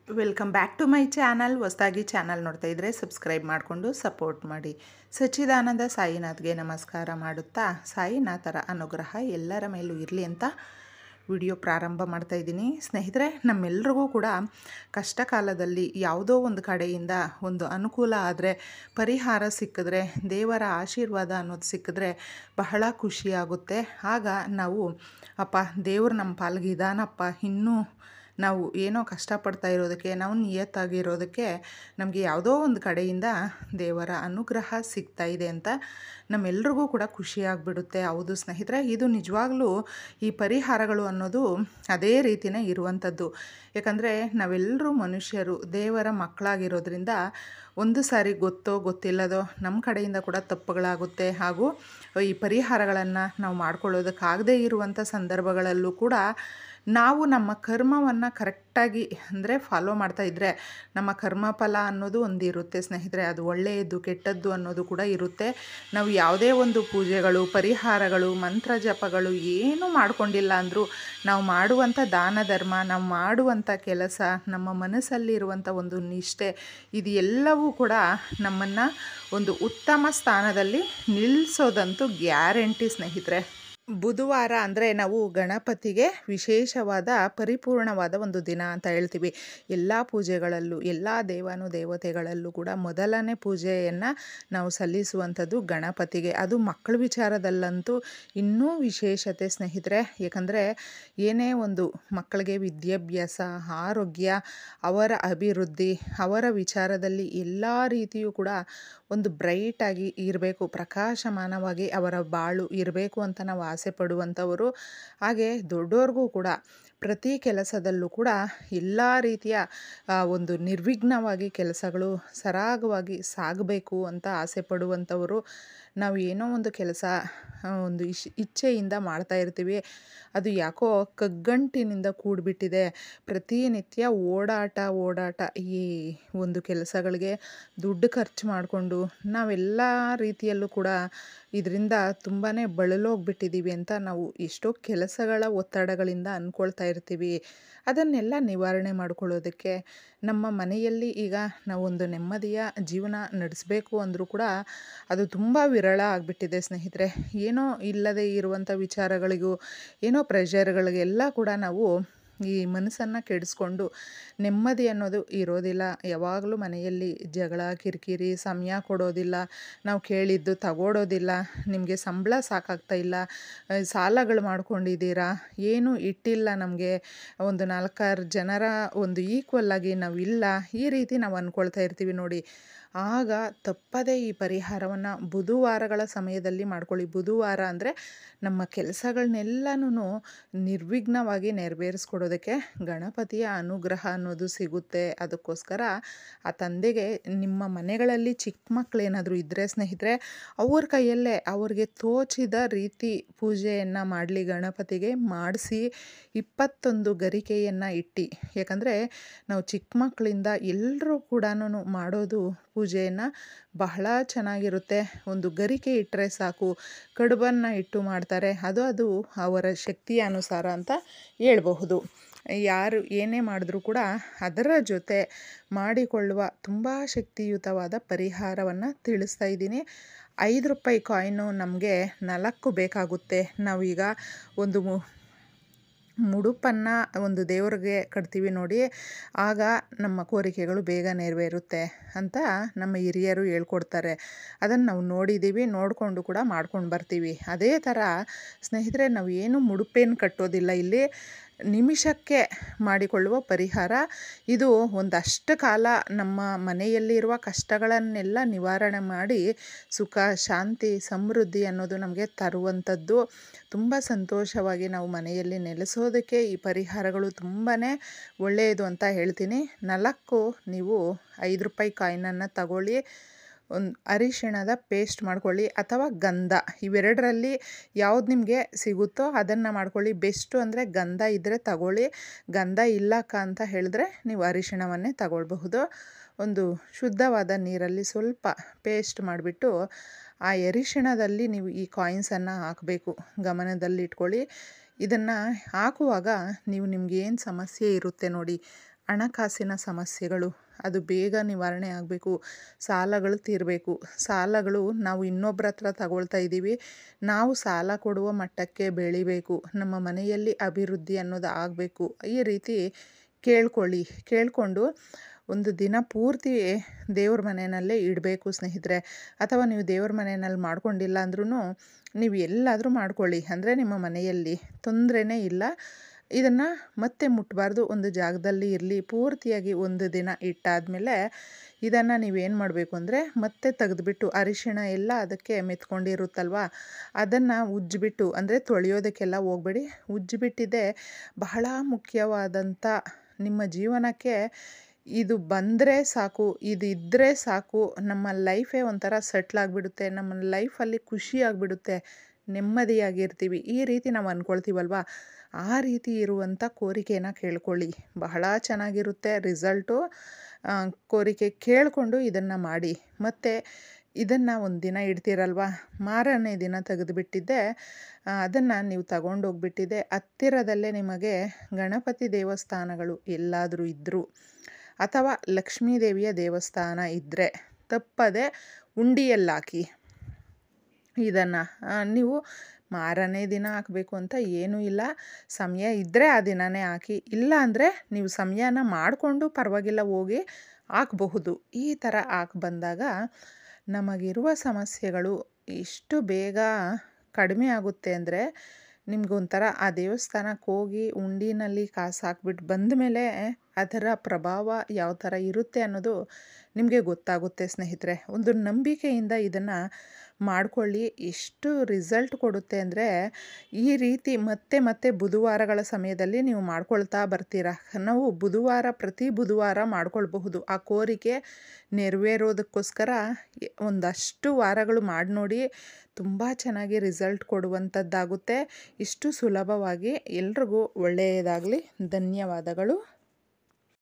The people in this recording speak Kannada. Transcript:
Welcome back to my channel. ಹೊಸದಾಗಿ ಚಾನಲ್ ನೋಡ್ತಾ ಇದ್ದರೆ ಸಬ್ಸ್ಕ್ರೈಬ್ ಮಾಡಿಕೊಂಡು ಸಪೋರ್ಟ್ ಮಾಡಿ. ಸಚ್ಚಿದಾನಂದ ಸಾಯಿನಾಥ್ಗೆ ನಮಸ್ಕಾರ ಮಾಡುತ್ತಾ ಸಾಯಿನಾಥರ ಅನುಗ್ರಹ ಎಲ್ಲರ ಮೇಲೂ ಇರಲಿ ಅಂತ ವಿಡಿಯೋ ಪ್ರಾರಂಭ ಮಾಡ್ತಾ ಇದ್ದೀನಿ. ಸ್ನೇಹಿತರೆ, ನಮ್ಮೆಲ್ರಿಗೂ ಕೂಡ ಕಷ್ಟ ಕಾಲದಲ್ಲಿ ಯಾವುದೋ ಒಂದು ಕಡೆಯಿಂದ ಒಂದು ಅನುಕೂಲ ಆದರೆ, ಪರಿಹಾರ ಸಿಕ್ಕಿದ್ರೆ, ದೇವರ ಆಶೀರ್ವಾದ ಅನ್ನೋದು ಸಿಕ್ಕಿದ್ರೆ ಬಹಳ ಖುಷಿಯಾಗುತ್ತೆ. ಆಗ ನಾವು ಅಪ್ಪ ದೇವ್ರು ನಮ್ಮ ಪಾಲ್ಗೆ ಇದಾನಪ್ಪ, ಇನ್ನೂ ನಾವು ಏನೋ ಕಷ್ಟಪಡ್ತಾ ಇರೋದಕ್ಕೆ, ನಾವು ನಿಯತ್ತಾಗಿರೋದಕ್ಕೆ ನಮಗೆ ಯಾವುದೋ ಒಂದು ಕಡೆಯಿಂದ ದೇವರ ಅನುಗ್ರಹ ಸಿಗ್ತಾ ಇದೆ ಅಂತ ನಮ್ಮೆಲ್ರಿಗೂ ಕೂಡ ಖುಷಿಯಾಗಿಬಿಡುತ್ತೆ. ಹೌದು ಸ್ನೇಹಿತರೆ, ಇದು ನಿಜವಾಗ್ಲೂ ಈ ಪರಿಹಾರಗಳು ಅನ್ನೋದು ಅದೇ ರೀತಿಯೇ ಇರುವಂಥದ್ದು. ಯಾಕಂದರೆ ನಾವೆಲ್ಲರೂ ಮನುಷ್ಯರು, ದೇವರ ಮಕ್ಕಳಾಗಿರೋದ್ರಿಂದ ಒಂದು ಸಾರಿ ಗೊತ್ತೋ ಗೊತ್ತಿಲ್ಲದೋ ನಮ್ಮ ಕಡೆಯಿಂದ ಕೂಡ ತಪ್ಪುಗಳಾಗುತ್ತೆ. ಹಾಗೂ ಈ ಪರಿಹಾರಗಳನ್ನು ನಾವು ಮಾಡ್ಕೊಳ್ಳೋದಕ್ಕಾಗದೇ ಇರುವಂಥ ಸಂದರ್ಭಗಳಲ್ಲೂ ಕೂಡ ನಾವು ನಮ್ಮ ಕರ್ಮವನ್ನು ಕರೆಕ್ಟಾಗಿ ಅಂದರೆ ಫಾಲೋ ಮಾಡ್ತಾ ಇದ್ದರೆ ನಮ್ಮ ಕರ್ಮಫಲ ಅನ್ನೋದು ಒಂದು ಇರುತ್ತೆ ಸ್ನೇಹಿತರೆ. ಅದು ಒಳ್ಳೆಯದು ಕೆಟ್ಟದ್ದು ಅನ್ನೋದು ಕೂಡ ಇರುತ್ತೆ. ನಾವು ಯಾವುದೇ ಒಂದು ಪೂಜೆಗಳು, ಪರಿಹಾರಗಳು, ಮಂತ್ರ ಜಪಗಳು ಏನೂ ಮಾಡ್ಕೊಂಡಿಲ್ಲ ಅಂದರೂ ನಾವು ಮಾಡುವಂಥ ದಾನ ಧರ್ಮ, ನಾವು ಮಾಡುವಂಥ ಕೆಲಸ, ನಮ್ಮ ಮನಸ್ಸಲ್ಲಿರುವಂಥ ಒಂದು ನಿಷ್ಠೆ, ಇದು ಎಲ್ಲವೂ ಕೂಡ ನಮ್ಮನ್ನು ಒಂದು ಉತ್ತಮ ಸ್ಥಾನದಲ್ಲಿ ನಿಲ್ಲಿಸೋದಂತೂ ಗ್ಯಾರಂಟಿ ಸ್ನೇಹಿತರೆ. ಬುಧವಾರ ಅಂದರೆ ನಾವು ಗಣಪತಿಗೆ ವಿಶೇಷವಾದ ಪರಿಪೂರ್ಣವಾದ ಒಂದು ದಿನ ಅಂತ ಹೇಳ್ತೀವಿ. ಎಲ್ಲ ಪೂಜೆಗಳಲ್ಲೂ, ಎಲ್ಲ ದೇವತೆಗಳಲ್ಲೂ ಕೂಡ ಮೊದಲನೇ ಪೂಜೆಯನ್ನು ನಾವು ಸಲ್ಲಿಸುವಂಥದ್ದು ಗಣಪತಿಗೆ. ಅದು ಮಕ್ಕಳ ವಿಚಾರದಲ್ಲಂತೂ ಇನ್ನೂ ವಿಶೇಷತೆ ಸ್ನೇಹಿತರೆ. ಏಕೆಂದರೆ ಏನೇ ಒಂದು ಮಕ್ಕಳಿಗೆ ವಿದ್ಯಾಭ್ಯಾಸ, ಆರೋಗ್ಯ, ಅವರ ಅಭಿವೃದ್ಧಿ, ಅವರ ವಿಚಾರದಲ್ಲಿ ಎಲ್ಲ ರೀತಿಯೂ ಕೂಡ ಒಂದು ಬ್ರೈಟಾಗಿ ಇರಬೇಕು, ಪ್ರಕಾಶಮಾನವಾಗಿ ಅವರ ಬಾಳು ಇರಬೇಕು ಅಂತ ನಾವು ಆಸೆ ಪಡುವಂಥವರು. ಹಾಗೆ ದೊಡ್ಡವ್ರಿಗೂ ಕೂಡ ಪ್ರತಿ ಕೆಲಸದಲ್ಲೂ ಕೂಡ ಎಲ್ಲ ರೀತಿಯ ಒಂದು ನಿರ್ವಿಘ್ನವಾಗಿ ಕೆಲಸಗಳು ಸರಾಗವಾಗಿ ಸಾಗಬೇಕು ಅಂತ ಆಸೆ ಪಡುವಂಥವರು. ನಾವು ಏನೋ ಒಂದು ಕೆಲಸ ಒಂದು ಇಚ್ಛೆಯಿಂದ ಮಾಡ್ತಾ ಇರ್ತೀವಿ, ಅದು ಯಾಕೋ ಕಗ್ಗಂಟಿನಿಂದ ಕೂಡಿಬಿಟ್ಟಿದೆ. ಪ್ರತಿನಿತ್ಯ ಓಡಾಟ ಈ ಒಂದು ಕೆಲಸಗಳಿಗೆ ದುಡ್ಡು ಖರ್ಚು ಮಾಡಿಕೊಂಡು ನಾವೆಲ್ಲ ರೀತಿಯಲ್ಲೂ ಕೂಡ ಇದರಿಂದ ತುಂಬಾ ಬಳಲೋಗ್ಬಿಟ್ಟಿದ್ದೀವಿ ಅಂತ ನಾವು ಎಷ್ಟೋ ಕೆಲಸಗಳ ಒತ್ತಡಗಳಿಂದ ಅಂದ್ಕೊಳ್ತಾ ಇರ್ತೀವಿ. ಅದನ್ನೆಲ್ಲ ನಿವಾರಣೆ ಮಾಡ್ಕೊಳ್ಳೋದಕ್ಕೆ ನಮ್ಮ ಮನೆಯಲ್ಲಿ ಈಗ ನಾವೊಂದು ನೆಮ್ಮದಿಯ ಜೀವನ ನಡೆಸಬೇಕು ಅಂದರೂ ಕೂಡ ಅದು ತುಂಬ ವಿರಳ ಆಗಿಬಿಟ್ಟಿದೆ ಸ್ನೇಹಿತರೆ. ಏನೋ ಇಲ್ಲದೆ ಇರುವಂಥ ವಿಚಾರಗಳಿಗೂ, ಏನೋ ಪ್ರೆಷರ್ಗಳಿಗೆಲ್ಲ ಕೂಡ ನಾವು ಈ ಮನಸ್ಸನ್ನು ಕೆಡಿಸ್ಕೊಂಡು ನೆಮ್ಮದಿ ಅನ್ನೋದು ಇರೋದಿಲ್ಲ. ಯಾವಾಗಲೂ ಮನೆಯಲ್ಲಿ ಜಗಳ, ಕಿರಿಕಿರಿ, ಸಮಯ ಕೊಡೋದಿಲ್ಲ, ನಾವು ಕೇಳಿದ್ದು ತಗೊಡೋದಿಲ್ಲ, ನಿಮಗೆ ಸಂಬಳ ಸಾಕಾಗ್ತಾ ಇಲ್ಲ, ಸಾಲಗಳು ಮಾಡ್ಕೊಂಡಿದ್ದೀರಾ, ಏನೂ ಇಟ್ಟಿಲ್ಲ, ನಮಗೆ ಒಂದು 4-6 ಜನರ ಒಂದು ಈಕ್ವಲ್ಲಾಗಿ ನಾವು ಇಲ್ಲ, ಈ ರೀತಿ ನಾವು ಅಂದ್ಕೊಳ್ತಾ ಇರ್ತೀವಿ ನೋಡಿ. ಆಗ ತಪ್ಪದೇ ಈ ಪರಿಹಾರವನ್ನು ಬುಧವಾರಗಳ ಸಮಯದಲ್ಲಿ ಮಾಡ್ಕೊಳ್ಳಿ. ಬುಧವಾರ ಅಂದರೆ ನಮ್ಮ ಕೆಲಸಗಳನ್ನೆಲ್ಲನೂ ನಿರ್ವಿಘ್ನವಾಗಿ ನೆರವೇರಿಸ್ಕೊಡೋದಕ್ಕೆ ಗಣಪತಿಯ ಅನುಗ್ರಹ ಅನ್ನೋದು ಸಿಗುತ್ತೆ. ಅದಕ್ಕೋಸ್ಕರ ಆ ತಂದೆಗೆ ನಿಮ್ಮ ಮನೆಗಳಲ್ಲಿ ಚಿಕ್ಕ ಮಕ್ಕಳೇನಾದರೂ ಇದ್ದರೆ ಸ್ನೇಹಿತರೆ, ಅವ್ರ ಕೈಯಲ್ಲೇ ಅವ್ರಿಗೆ ತೋಚಿದ ರೀತಿ ಪೂಜೆಯನ್ನು ಮಾಡಲಿ, ಗಣಪತಿಗೆ ಮಾಡಿಸಿ 21 ಗರಿಕೆಯನ್ನು ಇಟ್ಟು. ಯಾಕಂದರೆ ನಾವು ಚಿಕ್ಕ ಮಕ್ಕಳಿಂದ ಎಲ್ಲರೂ ಕೂಡ ಮಾಡೋದು ಪೂಜೆಯನ್ನು ಬಹಳ ಚೆನ್ನಾಗಿರುತ್ತೆ. ಒಂದು ಗರಿಕೆ ಇಟ್ಟರೆ ಸಾಕು, ಕಡುಬನ್ನು ಇಟ್ಟು ಮಾಡ್ತಾರೆ. ಅದು ಅವರ ಶಕ್ತಿಯ ಅನುಸಾರ ಅಂತ ಹೇಳ್ಬಹುದು. ಯಾರು ಏನೇ ಮಾಡಿದ್ರೂ ಕೂಡ ಅದರ ಜೊತೆ ಮಾಡಿಕೊಳ್ಳುವ ತುಂಬ ಶಕ್ತಿಯುತವಾದ ಪರಿಹಾರವನ್ನು ತಿಳಿಸ್ತಾ ಇದ್ದೀನಿ. 5 ರೂಪಾಯಿ ಕಾಯಿನು ನಮಗೆ 4 ಬೇಕಾಗುತ್ತೆ. ನಾವೀಗ ಒಂದು ಮುಡುಪನ್ನು ಒಂದು ದೇವ್ರಿಗೆ ಕಟ್ತೀವಿ ನೋಡಿ, ಆಗ ನಮ್ಮ ಕೋರಿಕೆಗಳು ಬೇಗ ನೆರವೇರುತ್ತೆ ಅಂತ ನಮ್ಮ ಹಿರಿಯರು ಹೇಳ್ಕೊಡ್ತಾರೆ. ಅದನ್ನು ನಾವು ನೋಡಿದ್ದೀವಿ, ನೋಡಿಕೊಂಡು ಕೂಡ ಮಾಡ್ಕೊಂಡು ಬರ್ತೀವಿ. ಅದೇ ಥರ ಸ್ನೇಹಿತರೆ, ನಾವು ಏನು ಮುಡುಪೇನು ಕಟ್ಟೋದಿಲ್ಲ ಇಲ್ಲಿ, ನಿಮಿಷಕ್ಕೆ ಮಾಡಿಕೊಳ್ಳುವ ಪರಿಹಾರ ಇದು. ಒಂದಷ್ಟು ಕಾಲ ನಮ್ಮ ಮನೆಯಲ್ಲಿರುವ ಕಷ್ಟಗಳನ್ನೆಲ್ಲ ನಿವಾರಣೆ ಮಾಡಿ ಸುಖ, ಶಾಂತಿ, ಸಮೃದ್ಧಿ ಅನ್ನೋದು ನಮಗೆ ತರುವಂಥದ್ದು. ತುಂಬ ಸಂತೋಷವಾಗಿ ನಾವು ಮನೆಯಲ್ಲಿ ನೆಲೆಸೋದಕ್ಕೆ ಈ ಪರಿಹಾರಗಳು ತುಂಬಾ ಒಳ್ಳೆಯದು ಅಂತ ಹೇಳ್ತೀನಿ. 4 ನೀವು 5 ರೂಪಾಯಿ ಕಾಯಿನನ್ನು ತಗೊಳ್ಳಿ, ಒಂದು ಅರಿಶಿಣದ ಪೇಸ್ಟ್ ಮಾಡ್ಕೊಳ್ಳಿ ಅಥವಾ ಗಂಧ, ಇವೆರಡರಲ್ಲಿ ಯಾವ್ದು ನಿಮಗೆ ಸಿಗುತ್ತೋ ಅದನ್ನು ಮಾಡ್ಕೊಳ್ಳಿ. ಬೆಸ್ಟು ಅಂದರೆ ಗಂಧ ಇದ್ದರೆ ತಗೊಳ್ಳಿ, ಗಂಧ ಇಲ್ಲಕ್ಕ ಅಂತ ಹೇಳಿದ್ರೆ ನೀವು ಅರಿಶಿಣವನ್ನೇ ತಗೊಳ್ಬಹುದು. ಒಂದು ಶುದ್ಧವಾದ ನೀರಲ್ಲಿ ಸ್ವಲ್ಪ ಪೇಸ್ಟ್ ಮಾಡಿಬಿಟ್ಟು ಆ ಅರಿಶಿಣದಲ್ಲಿ ನೀವು ಈ ಕಾಯಿನ್ಸನ್ನು ಹಾಕಬೇಕು. ಗಮನದಲ್ಲಿಟ್ಕೊಳ್ಳಿ. ಇದನ್ನು ಹಾಕುವಾಗ ನಿಮ್ಗೆ ಏನು ಸಮಸ್ಯೆ ಇರುತ್ತೆ ನೋಡಿ, ಹಣಕಾಸಿನ ಸಮಸ್ಯೆಗಳು ಅದು ಬೇಗ ನಿವಾರಣೆ ಆಗಬೇಕು. ಸಾಲಗಳು ತೀರಬೇಕು. ಸಾಲಗಳು ನಾವು ಇನ್ನೊಬ್ಬರ ಹತ್ರ ತಗೊಳ್ತಾ ಇದ್ದೀವಿ, ನಾವು ಸಾಲ ಕೊಡುವ ಮಟ್ಟಕ್ಕೆ ಬೆಳಿಬೇಕು. ನಮ್ಮ ಮನೆಯಲ್ಲಿ ಅಭಿವೃದ್ಧಿ ಅನ್ನೋದು ಆಗಬೇಕು. ಈ ರೀತಿ ಕೇಳಿಕೊಂಡು ಒಂದು ದಿನ ಪೂರ್ತಿ ದೇವ್ರ ಮನೆಯಲ್ಲೇ ಇಡಬೇಕು ಸ್ನೇಹಿತರೆ. ಅಥವಾ ನೀವು ದೇವ್ರ ಮನೆಯಲ್ಲಿ ಮಾಡ್ಕೊಂಡಿಲ್ಲ ಅಂದ್ರೂ ನೀವು ಎಲ್ಲಾದರೂ ಮಾಡ್ಕೊಳ್ಳಿ, ಅಂದರೆ ನಿಮ್ಮ ಮನೆಯಲ್ಲಿ ತೊಂದರೆನೇ ಇಲ್ಲ. ಇದನ್ನು ಮತ್ತೆ ಮುಟ್ಟಬಾರ್ದು, ಒಂದು ಜಾಗದಲ್ಲಿ ಇರಲಿ. ಪೂರ್ತಿಯಾಗಿ ಒಂದು ದಿನ ಇಟ್ಟಾದಮೇಲೆ ಇದನ್ನು ನೀವೇನು ಮಾಡಬೇಕು ಅಂದರೆ ಮತ್ತೆ ತೆಗೆದುಬಿಟ್ಟು ಅರಿಶಿಣ ಎಲ್ಲ ಅದಕ್ಕೆ ಮೆತ್ಕೊಂಡಿರುತ್ತಲ್ವ, ಅದನ್ನು ಉಜ್ಜಿಬಿಟ್ಟು, ಅಂದರೆ ತೊಳೆಯೋದಕ್ಕೆಲ್ಲ ಹೋಗಬೇಡಿ, ಉಜ್ಜಿಬಿಟ್ಟಿದ್ದೆ ಬಹಳ ಮುಖ್ಯವಾದಂಥ ನಿಮ್ಮ ಜೀವನಕ್ಕೆ ಇದು ಬಂದರೆ ಸಾಕು, ಇದು ಇದ್ದರೆ ಸಾಕು, ನಮ್ಮ ಲೈಫೇ ಒಂಥರ ಸೆಟ್ಲಾಗಿಬಿಡುತ್ತೆ, ನಮ್ಮ ಲೈಫಲ್ಲಿ ಖುಷಿ ಆಗಿಬಿಡುತ್ತೆ, ನೆಮ್ಮದಿಯಾಗಿರ್ತೀವಿ, ಈ ರೀತಿ ನಾವು ಅಂದ್ಕೊಳ್ತೀವಲ್ವ. ಆ ರೀತಿ ಇರುವಂಥ ಕೋರಿಕೆನ ಕೇಳ್ಕೊಳ್ಳಿ, ಬಹಳ ಚೆನ್ನಾಗಿರುತ್ತೆ ರಿಸಲ್ಟು. ಕೋರಿಕೆ ಕೇಳಿಕೊಂಡು ಇದನ್ನು ಮಾಡಿ. ಮತ್ತು ಇದನ್ನು ಒಂದು ದಿನ ಇಡ್ತೀರಲ್ವ, ಮಾರನೇ ದಿನ ತೆಗೆದುಬಿಟ್ಟಿದ್ದೆ ಅದನ್ನು ನೀವು ತಗೊಂಡೋಗ್ಬಿಟ್ಟಿದ್ದೆ ಹತ್ತಿರದಲ್ಲೇ ನಿಮಗೆ ಗಣಪತಿ ದೇವಸ್ಥಾನಗಳು ಎಲ್ಲಾದರೂ ಇದ್ದರೂ, ಅಥವಾ ಲಕ್ಷ್ಮೀ ದೇವಿಯ ದೇವಸ್ಥಾನ ಇದ್ದರೆ ತಪ್ಪದೆ ಉಂಡಿಯಲ್ಲಾಕಿ. ಇದನ್ನು ನೀವು ಮಾರನೇ ದಿನ ಹಾಕಬೇಕು ಅಂತ ಏನೂ ಇಲ್ಲ, ಸಮಯ ಇದ್ದರೆ ಆ ದಿನವೇ ಹಾಕಿ, ಇಲ್ಲ ಅಂದರೆ ನೀವು ಸಮಯನ ಮಾಡಿಕೊಂಡು ಪರವಾಗಿಲ್ಲ ಹೋಗಿ ಹಾಕಬಹುದು. ಈ ಥರ ಹಾಕಿ ಬಂದಾಗ ನಮಗಿರುವ ಸಮಸ್ಯೆಗಳು ಎಷ್ಟು ಬೇಗ ಕಡಿಮೆ ಆಗುತ್ತೆ ಅಂದರೆ, ನಿಮಗೊಂಥರ ಆ ದೇವಸ್ಥಾನಕ್ಕೆ ಹೋಗಿ ಉಂಡಿನಲ್ಲಿ ಕಾಸು ಹಾಕ್ಬಿಟ್ಟು ಬಂದ ಮೇಲೆ ಅದರ ಪ್ರಭಾವ ಯಾವ ಥರ ಇರುತ್ತೆ ಅನ್ನೋದು ನಿಮಗೆ ಗೊತ್ತಾಗುತ್ತೆ ಸ್ನೇಹಿತರೆ. ಒಂದು ನಂಬಿಕೆಯಿಂದ ಇದನ್ನು ಮಾಡಿಕೊಳ್ಳಿ, ಎಷ್ಟು ರಿಸಲ್ಟ್ ಕೊಡುತ್ತೆ ಅಂದರೆ, ಈ ರೀತಿ ಮತ್ತೆ ಬುಧವಾರಗಳ ಸಮಯದಲ್ಲಿ ನೀವು ಮಾಡ್ಕೊಳ್ತಾ ಬರ್ತೀರಾ. ನಾವು ಪ್ರತಿ ಬುಧವಾರ ಮಾಡ್ಕೊಳ್ಬಹುದು. ಆ ಕೋರಿಕೆ ನೆರವೇರೋದಕ್ಕೋಸ್ಕರ ಒಂದಷ್ಟು ವಾರಗಳು ಮಾಡಿ ನೋಡಿ, ತುಂಬ ಚೆನ್ನಾಗಿ ರಿಸಲ್ಟ್ ಕೊಡುವಂಥದ್ದಾಗುತ್ತೆ. ಇಷ್ಟು ಸುಲಭವಾಗಿ. ಎಲ್ರಿಗೂ ಒಳ್ಳೆಯದಾಗಲಿ. ಧನ್ಯವಾದಗಳು.